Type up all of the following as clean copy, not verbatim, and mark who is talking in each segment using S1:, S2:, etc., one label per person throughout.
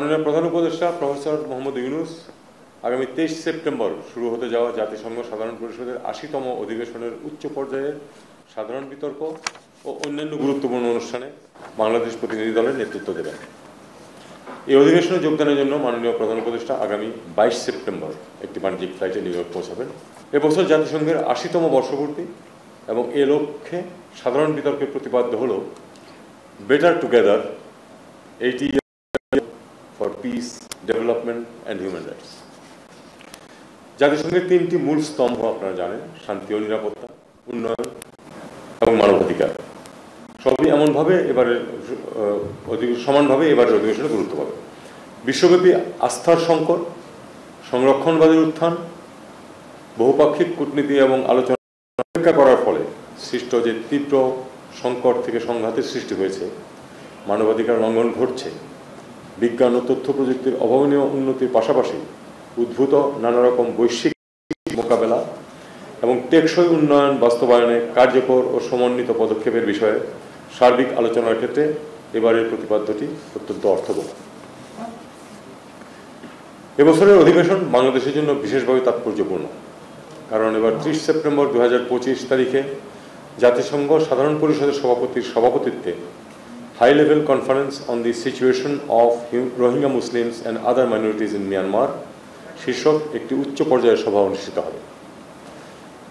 S1: মাননীয় প্রধান উপদেষ্টা প্রফেসর মোহাম্মদ ইউনূস আগামী 23 সেপ্টেম্বর শুরু হতে যাওয়া জাতিসংঘ সাধারণ পরিষদের ৮০তম অধিবেশনের উচ্চ পর্যায়ের সাধারণ বিতর্ক ও অন্যান্য গুরুত্বপূর্ণ অনুষ্ঠানে বাংলাদেশ প্রতিনিধি দলের নেতৃত্ব দেবেন। এই অধিবেশনে যোগদানের জন্য মাননীয় প্রধান উপদেষ্টা আগামী 22 সেপ্টেম্বর একটি বাণিজ্যিক ফ্লাইটে নিউ ইয়র্ক পৌঁছাবেন। এবছর জাতিসংঘের ৮০তম বর্ষপূর্তি এবং এ লক্ষ্যে সাধারণ বিতর্কের প্রতিপাদ্য হল better together 80 for piece, development and human rights. জাতিসংঘের 3টি মূল স্তম্ভ আপনারা জানেন: শান্তি ও নিরাপত্তা, উন্নয়ন এবং মানবাধিকার। সবই এমনভাবে সমানভাবে এবারের অধিবেশনে গুরুত্ব পাবে। বিশ্বব্যাপী আস্থার সংকট, সংরক্ষণবাদের উত্থান, বহুপাক্ষিক কূটনীতি এবং আলোচনা উপেক্ষা করার ফলে সৃষ্ট যে তীব্র সংকট থেকে সংঘাতের সৃষ্টি হয়েছে, মানবাধিকার লঙ্ঘন ঘটছে, বিজ্ঞান ও তথ্য প্রযুক্তির অভাবনীয় উন্নতির পাশাপাশি উদ্ভূত নানা রকম বৈশ্বিক মোকাবেলা এবং টেকসই উন্নয়ন বাস্তবায়নে কার্যকর ও সমন্বিত পদক্ষেপের বিষয়ে সার্বিক আলোচনার ক্ষেত্রে এবারের প্রতিপাদ্যটি অত্যন্ত অর্থবহ। এবছরের অধিবেশন বাংলাদেশের জন্য বিশেষভাবে তাৎপর্যপূর্ণ, কারণ এবার 30 সেপ্টেম্বর 2025 তারিখে জাতিসংঘ সাধারণ পরিষদের সভাপতির সভাপতিত্বে high level conference on the situation of Rohingya Muslims and other minorities in Myanmar শীর্ষক একটি উচ্চ পর্যায়ের সভা অনুষ্ঠিত হবে।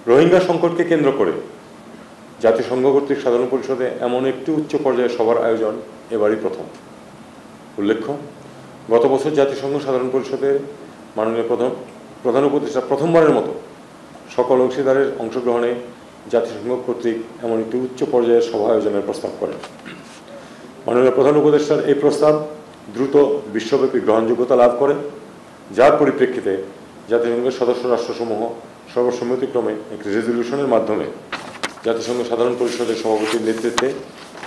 S1: রোহিঙ্গা সংকটকে কেন্দ্র করে জাতিসংঘ কর্তৃক সাধারণ পরিষদে এমন একটি উচ্চ পর্যায়ের সভার আয়োজন এবারই প্রথম। উল্লেখ্য, গত বছর জাতিসংঘ সাধারণ পরিষদের মাননীয় প্রধান উপদেষ্টা প্রথমবারের মতো সকল অংশীদারের অংশগ্রহণে জাতিসংঘ কর্তৃক এমন একটি উচ্চ পর্যায়ের সভা আয়োজনের প্রস্তাব করেন। মাননীয় প্রধান উপদেষ্টার এই প্রস্তাব দ্রুত বিশ্বব্যাপী গ্রহণযোগ্যতা লাভ করে, যার পরিপ্রেক্ষিতে জাতিসংঘের সদস্য রাষ্ট্রসমূহ সর্বসম্মতিক্রমে একটি রেজলিউশনের মাধ্যমে জাতিসংঘ সাধারণ পরিষদের সভাপতির নেতৃত্বে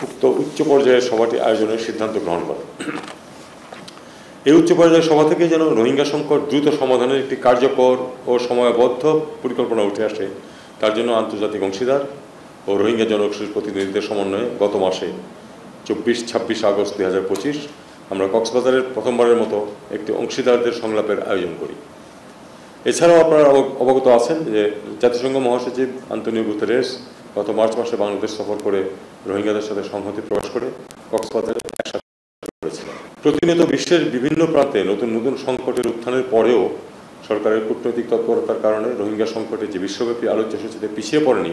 S1: উক্ত উচ্চ পর্যায়ের সভাটি আয়োজনের সিদ্ধান্ত গ্রহণ করে। এই উচ্চ পর্যায়ের সভা থেকে যেন রোহিঙ্গা সংকট দ্রুত সমাধানের একটি কার্যকর ও সময়বদ্ধ পরিকল্পনা উঠে আসে, তার জন্য আন্তর্জাতিক অংশীদার ও রোহিঙ্গা জনগোষ্ঠীর প্রতিনিধিদের সমন্বয়ে গত মাসে 24-26 আগস্ট 2025 আমরা কক্সবাজারের প্রথমবারের মতো একটি অংশীদারদের সংলাপের আয়োজন করি। এছাড়াও আপনারা অবগত আছেন যে জাতিসংঘ মহাসচিব আন্তোনিও গুতেরেস গত মার্চ মাসে বাংলাদেশ সফর করে রোহিঙ্গাদের সাথে সংহতি প্রকাশ করে কক্সবাজারে একসাথে করেছিলেন। প্রতিনিয়ত বিশ্বের বিভিন্ন প্রান্তে নতুন নতুন সংকটের উত্থানের পরেও সরকারের কূটনৈতিক তৎপরতার কারণে রোহিঙ্গা সংকটে যে বিশ্বব্যাপী আলোচ্য সূচিতে পিছিয়ে পড়েনি,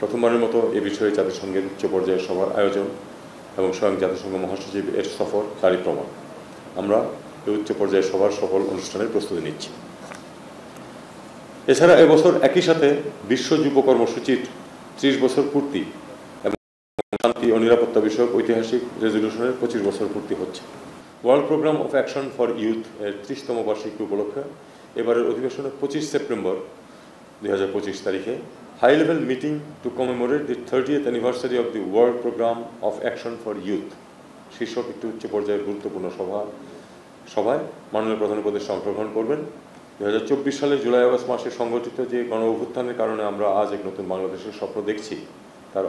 S1: প্রথমবারের মতো এ বিষয়ে জাতিসংঘের উচ্চ পর্যায়ের সভার আয়োজন এবং স্বয়ং জাতিসংঘ মহাসচিব এর সফর তারই প্রমাণ। আমরা এই উচ্চ পর্যায়ের সভার সফল অনুষ্ঠানের প্রস্তুতি নিচ্ছি। এছাড়া এবছর একই সাথে বিশ্ব যুব কর্মসূচির 30 বছর পূর্তি এবং শান্তি ও নিরাপত্তা বিষয়ক ঐতিহাসিক রেজলিউশনের 25 বছর পূর্তি হচ্ছে। World programme of action for youth এর 30তম বার্ষিকী উপলক্ষে এবারের অধিবেশনে 25 সেপ্টেম্বর 2025 তারিখে high level meeting to commemorate the 30th anniversary of the world programme of action for youth শীর্ষক একটি উচ্চ পর্যায়ের গুরুত্বপূর্ণ সভায় মাননীয় প্রধান উপদেষ্টা অংশগ্রহণ করবেন। 2024 সালের জুলাই আগস্ট মাসে সংগঠিত যে গণ অভ্যুত্থানের কারণে আমরা আজ এক নতুন বাংলাদেশের স্বপ্ন দেখছি, তার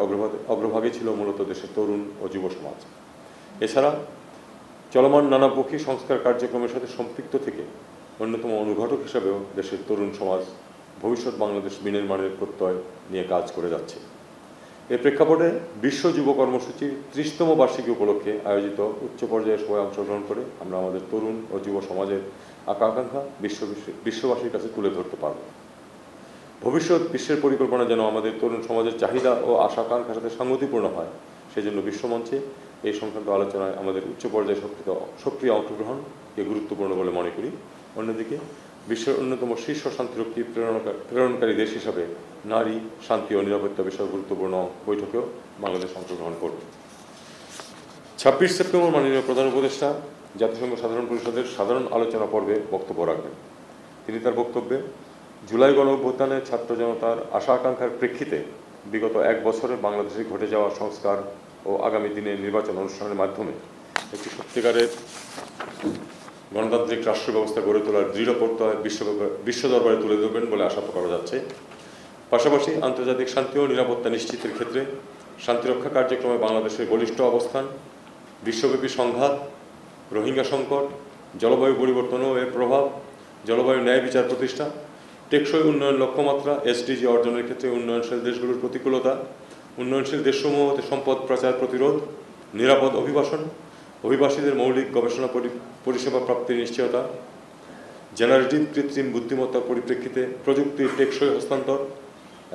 S1: অগ্রভাগে ছিল মূলত দেশের তরুণ ও যুব সমাজ। এছাড়া চলমান নানামুখী সংস্কার কার্যক্রমের সাথে সম্পৃক্ত থেকে অন্যতম অনুঘটক হিসাবেও দেশের তরুণ সমাজ ভবিষ্যৎ বাংলাদেশ বিনির্মাণের প্রত্যয় নিয়ে কাজ করে যাচ্ছে। এর প্রেক্ষাপটে বিশ্ব যুব কর্মসূচির 30তম বার্ষিকী উপলক্ষে আয়োজিত উচ্চ পর্যায়ের সভায় অংশগ্রহণ করে আমরা আমাদের তরুণ ও যুব সমাজের আকাঙ্ক্ষা বিশ্ববাসীর কাছে তুলে ধরতে পারব। ভবিষ্যৎ বিশ্বের পরিকল্পনা যেন আমাদের তরুণ সমাজের চাহিদা ও আকাঙ্ক্ষার সাথে সঙ্গতিপূর্ণ হয়, সেজন্য বিশ্বমঞ্চে এই সংক্রান্ত আলোচনায় আমাদের উচ্চ পর্যায়ে সক্রিয় অংশগ্রহণকে গুরুত্বপূর্ণ বলে মনে করি। অন্যদিকে বিশ্বের অন্যতম শীর্ষ শান্তিরক্ষী প্রেরণকারী দেশ হিসাবে নারী, শান্তি ও নিরাপত্তা বিষয়ে গুরুত্বপূর্ণ বৈঠকেও বাংলাদেশ অংশগ্রহণ করবে। 26 সেপ্টেম্বর মাননীয় প্রধান উপদেষ্টা জাতিসংঘ সাধারণ পরিষদের সাধারণ আলোচনা পর্বে বক্তব্য রাখবেন। তিনি তার বক্তব্যে জুলাই গণ অভ্যুত্থানে ছাত্র জনতার আশা আকাঙ্ক্ষার প্রেক্ষিতে বিগত 1 বছরে বাংলাদেশে ঘটে যাওয়া সংস্কার ও আগামী দিনের নির্বাচন অনুষ্ঠানের মাধ্যমে একটি সত্যিকারের গণতান্ত্রিক রাষ্ট্র ব্যবস্থা গড়ে তোলার দৃঢ় প্রত্যয় বিশ্ব দরবারে তুলে ধরবেন বলে আশা করা যাচ্ছে। পাশাপাশি আন্তর্জাতিক শান্তি ও নিরাপত্তা নিশ্চিতের ক্ষেত্রে শান্তিরক্ষা কার্যক্রমে বাংলাদেশের বলিষ্ঠ অবস্থান, বিশ্বব্যাপী সংঘাত, রোহিঙ্গা সংকট, জলবায়ু পরিবর্তন ও এর প্রভাব, জলবায়ু ন্যায় বিচার প্রতিষ্ঠা, টেকসই উন্নয়ন লক্ষ্যমাত্রা এসডিজি অর্জনের ক্ষেত্রে উন্নয়নশীল দেশগুলোর প্রতিকূলতা, উন্নয়নশীল দেশসমূহ হতে সম্পদ পাচার প্রতিরোধ, নিরাপদ অভিবাসন, অভিবাসীদের মৌলিক গবেষণা পরিষেবা প্রাপ্তির নিশ্চয়তা, জেনারেটিভ কৃত্রিম বুদ্ধিমত্তার পরিপ্রেক্ষিতে প্রযুক্তির টেকসই হস্তান্তর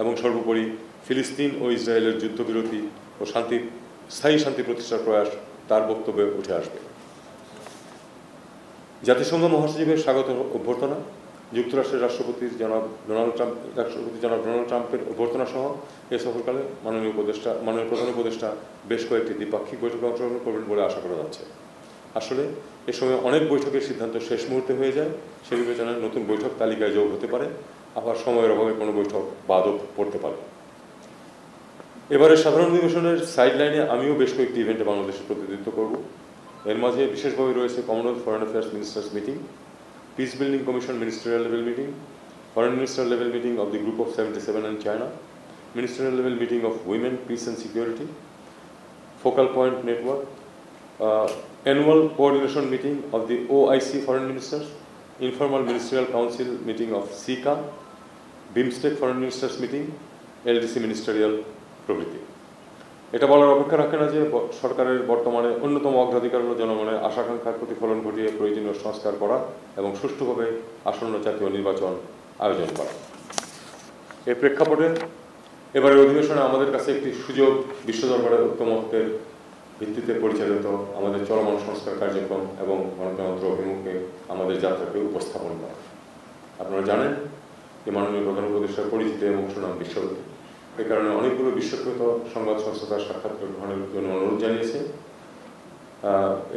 S1: এবং সর্বোপরি ফিলিস্তিন ও ইসরায়েলের যুদ্ধবিরতি ও স্থায়ী শান্তি প্রতিষ্ঠার প্রয়াস তার বক্তব্যে উঠে আসবে। জাতিসংঘ মহাসচিবের স্বাগত অভ্যর্থনা, যুক্তরাষ্ট্রের রাষ্ট্রপতি জনাব ডোনাল্ড ট্রাম্পের অভ্যর্থনা সহ এ সফরকালে মাননীয় প্রধান উপদেষ্টা বেশ কয়েকটি দ্বিপাক্ষিক বৈঠকে অংশগ্রহণ করবেন বলে আশা করা যাচ্ছে। আসলে এ সময় অনেক বৈঠকের সিদ্ধান্ত শেষ মুহূর্তে হয়ে যায়, সে বিবেচনায় নতুন বৈঠক তালিকায় যোগ হতে পারে, আবার সময়ের অভাবে কোনো বৈঠক বাদও পড়তে পারে। এবারে সাধারণ অধিবেশনের সাইডলাইনে আমিও বেশ কয়েকটি ইভেন্টে বাংলাদেশের প্রতিনিধিত্ব করব। এর মাঝে বিশেষভাবে রয়েছে Commonwealth foreign affairs ministers meeting, piece building commission ministerial level meeting, foreign minister level meeting of the group of 77 and China, ministerial level meeting of women, peace and security, focal point network, annual coordination meeting of the OIC foreign ministers, informal ministerial council meeting of SICA, BIMSTEC foreign ministers meeting, LDC ministerial প্রভৃতি। এটা বলার অপেক্ষা রাখে না যে সরকারের বর্তমানে অন্যতম অগ্রাধিকার হল জনগণের আশাকাঙ্ক্ষার প্রতিফলন ঘটিয়ে প্রয়োজনীয় সংস্কার করা এবং সুষ্ঠুভাবে আসন্ন জাতীয় নির্বাচন আয়োজন করা। এই প্রেক্ষাপটে এবারের অধিবেশনে আমাদের কাছে একটি সুযোগ বিশ্ব দরবারে ঐক্যমত্যের ভিত্তিতে পরিচালিত আমাদের চলমান সংস্কার কার্যক্রম এবং গণতন্ত্র অভিমুখে আমাদের যাত্রাকে উপস্থাপন করা। আপনারা জানেন যে মাননীয় প্রধান উপদেষ্টার পরিচিতি এবং সুনাম বিশ্বব্যাপী, এ কারণে অনেকগুলো বিশ্বখ্যাত সংবাদ সংস্থা তার সাক্ষাৎকার গ্রহণের জন্য অনুরোধ জানিয়েছে।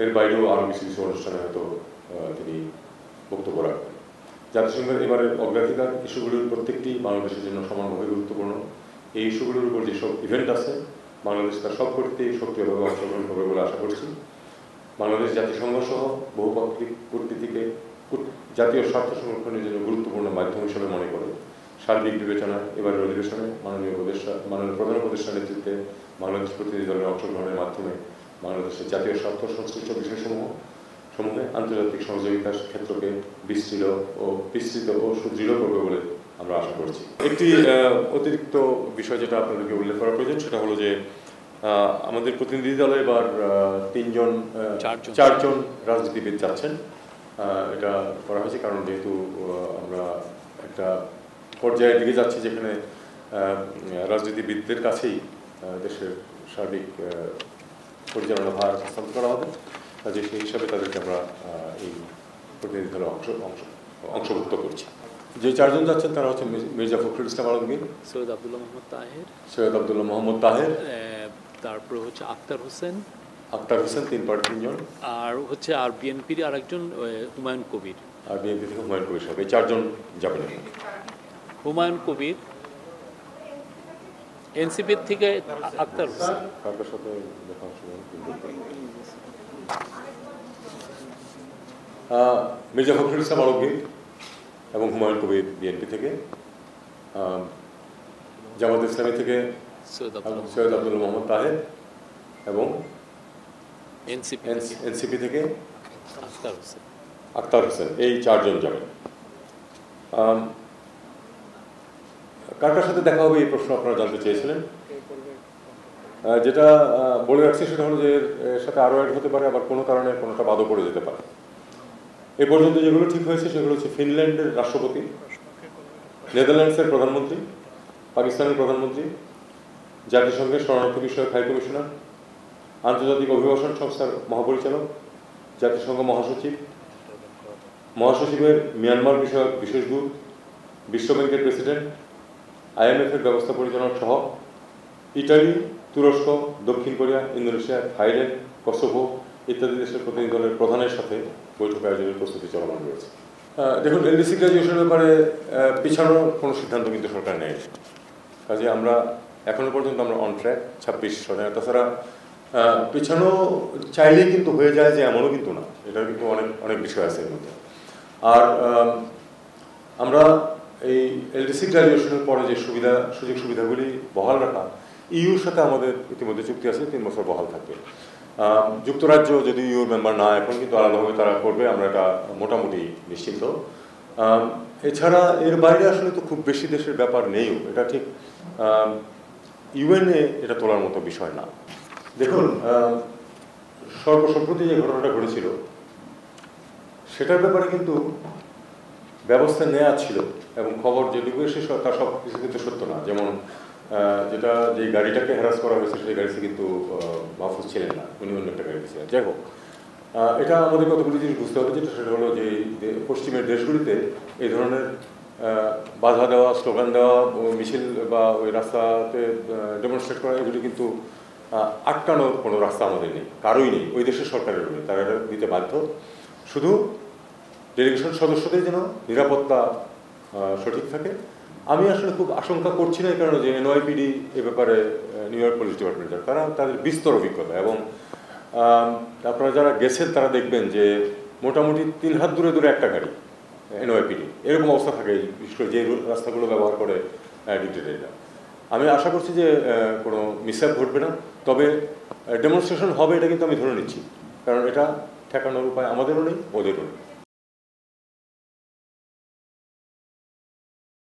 S1: এর বাইরেও আরও কিছু কিছু অনুষ্ঠানে হয়তো তিনি বক্তব্য রাখবেন। জাতিসংঘের এবারের অগ্রাধিকার ইস্যুগুলির প্রত্যেকটি বাংলাদেশের জন্য সমানভাবে গুরুত্বপূর্ণ। এই ইস্যুগুলির উপর যেসব ইভেন্ট আছে বাংলাদেশ তার সবকটিতেই সক্রিয়ভাবে অংশগ্রহণ করবে বলে আশা করছি। বাংলাদেশ জাতিসংঘ সহ বহুপাক্ষিক কূটনীতিকে জাতীয় স্বার্থ সংরক্ষণের জন্য গুরুত্বপূর্ণ মাধ্যম হিসেবে মনে করে সার্বিক বিবেচনায় এবারের অধিবেশনে মাননীয় প্রধান উপদেষ্টার নেতৃত্বে বাংলাদেশ প্রতিনিধি দলের অংশগ্রহণের মাধ্যমে বাংলাদেশের জাতীয় স্বার্থ সংশ্লিষ্ট বিষয়সমূহে আন্তর্জাতিক সহযোগিতার ক্ষেত্রকে বিস্তৃত ও সুদৃঢ় করবে বলে আমরা আশা করছি। একটি অতিরিক্ত বিষয় যেটা আপনাদেরকে উল্লেখ করা প্রয়োজন সেটা হলো যে আমাদের প্রতিনিধি দলে এবার চারজন রাজনীতিবিদ যাচ্ছেন। এটা করা হয়েছে কারণ যেহেতু আমরা একটা পর্যায়ের দিকে যাচ্ছি যেখানে রাজনীতিবিদদের কাছেই দেশের সার্বিক পরিচালনা ভার হস্তান্তর করা হবে, কাজে সেই হিসাবে তাদেরকে আমরা এই প্রতিনিধি দলে অংশভুক্ত করছি। যে চারজন যাচ্ছেন তারা হচ্ছে মির্জা ফখরুল ইসলাম আলমগীর,
S2: সৈয়দ আব্দুল্লাহ মোহাম্মদ তাহের, তারপরে হচ্ছে আক্তার হোসেন, তিনজন, আর হচ্ছে আর বিএনপির আরেকজন হুমায়ুন কবির।
S1: আর বিএনপি থেকে হুমায়ুন কবির সাহেব, এই চারজন যাবেন।
S2: হুমায়ুন কবির, এনসিপি থেকে আক্তার হোসেন।
S1: কার সাথে দেখা মির্জা ফখরুল ইসলাম আলমগীর এবং হুমায়ুন কবির বিএনপি থেকে, জামাত ইসলামী থেকে সৈয়দ আব্দুল্লাহ মোহাম্মদ তাহের এবং এনসিপি থেকে আক্তার হোসেন, এই চারজন যাবেন। কার সাথে দেখা হবে এই প্রশ্ন আপনারা জানতে চেয়েছিলেন। যেটা বলে রাখছি সেটা হলো যে এর সাথে আরও অ্যাড হতে পারে, আবার কোনো কারণে কোনোটা বাদও পড়ে যেতে পারে। এ পর্যন্ত যেগুলো ঠিক হয়েছে সেগুলো হচ্ছে ফিনল্যান্ডের রাষ্ট্রপতি, নেদারল্যান্ডসের প্রধানমন্ত্রী, পাকিস্তানের প্রধানমন্ত্রী, জাতিসংঘের শরণার্থী বিষয়ক হাই কমিশনার, আন্তর্জাতিক অভিবাসন সংস্থার মহাপরিচালক, জাতিসংঘ মহাসচিবের মিয়ানমার বিষয়ক বিশেষ দূত, বিশ্বব্যাংকের প্রেসিডেন্ট, IMF-এর ব্যবস্থা পরিচালক সহ ইটালি, তুরস্ক, দক্ষিণ কোরিয়া, ইন্দোনেশিয়া, থাইল্যান্ড, কসোভো ইত্যাদি দেশের প্রতিনিধি দলের প্রধানের সাথে বৈঠক আয়োজনের প্রস্তুতি চলমান রয়েছে। দেখুন, LDC গ্রাজুয়েশনের ব্যাপারে পিছানোর কোনো সিদ্ধান্ত কিন্তু সরকার নেয়নি, কাজে আমরা এখনো পর্যন্ত আমরা অন ট্র্যাক 26 সনে। তাছাড়া পিছানো চাইলেই কিন্তু হয়ে যায় যে এমনও কিন্তু না, এটার কিন্তু অনেক বিষয় আছে এর মধ্যে। আর আমরা এই LDC গ্রাজুয়েশনের পরে যে সুযোগ সুবিধাগুলি বহাল রাখা, ইউর সাথে আমাদের ইতিমধ্যে চুক্তি আছে, 3 বছর বহাল থাকবে। যুক্তরাজ্য যদি ইউর মেম্বার না, এখন কিন্তু আলাদাভাবে তারা করবে, আমরা এটা মোটামুটি নিশ্চিন্ত। এছাড়া এর বাইরে আসলে তো খুব বেশি দেশের ব্যাপার নেইও, এটা ঠিক ইউএনএ এটা তোলার মতো বিষয় না। দেখুন, সর্বসম্প্রতি যে ঘটনাটা ঘটেছিল সেটার ব্যাপারে কিন্তু ব্যবস্থা নেওয়া ছিল, এবং খবর যেটুকু এসে তার সব কিছু কিন্তু সত্য না। যেমন যেটা যে গাড়িটাকে হ্যারাস করা হয়েছে সেই গাড়িতে কিন্তু মাহফুজ ছিলেন না, উনি অন্য একটা গাড়িতে ছিলেন। যাই হোক, এটা আমাদের কতগুলি জিনিস বুঝতে হবে, যেটা সেটা হলো যে পশ্চিমের দেশগুলিতে এই ধরনের বাধা দেওয়া, স্লোগান দেওয়া, মিছিল বা ওই রাস্তাতে ডেমনস্ট্রেট করা, এগুলি কিন্তু আটকানোর কোনো রাস্তা আমাদের নেই, কারোই নেই, ওই দেশের সরকারের নেই। তারা এটা দিতে বাধ্য। শুধু ডেলিগেশন সদস্যদের যেন নিরাপত্তা সঠিক থাকে। আমি আসলে খুব আশঙ্কা করছি না, এই কারণে যে এনওয়াইপিডি এ ব্যাপারে নিউ ইয়র্ক পুলিশ ডিপার্টমেন্টের তাদের বিস্তর অভিজ্ঞতা, এবং আপনারা যারা গেছেন তারা দেখবেন যে মোটামুটি 3 হাত দূরে দূরে একটা গাড়ি এনওয়াইপিডি, এরকম অবস্থা থাকে, বিশেষ করে যে রাস্তাগুলো ব্যবহার করে ডিটেইলরা। আমি আশা করছি যে কোনো মিসঅ্যাপ ঘটবে না, তবে ডেমনস্ট্রেশন হবে এটা কিন্তু আমি ধরে নিচ্ছি, কারণ এটা ঠেকানোর উপায় আমাদেরও নেই, ওদেরও নেই।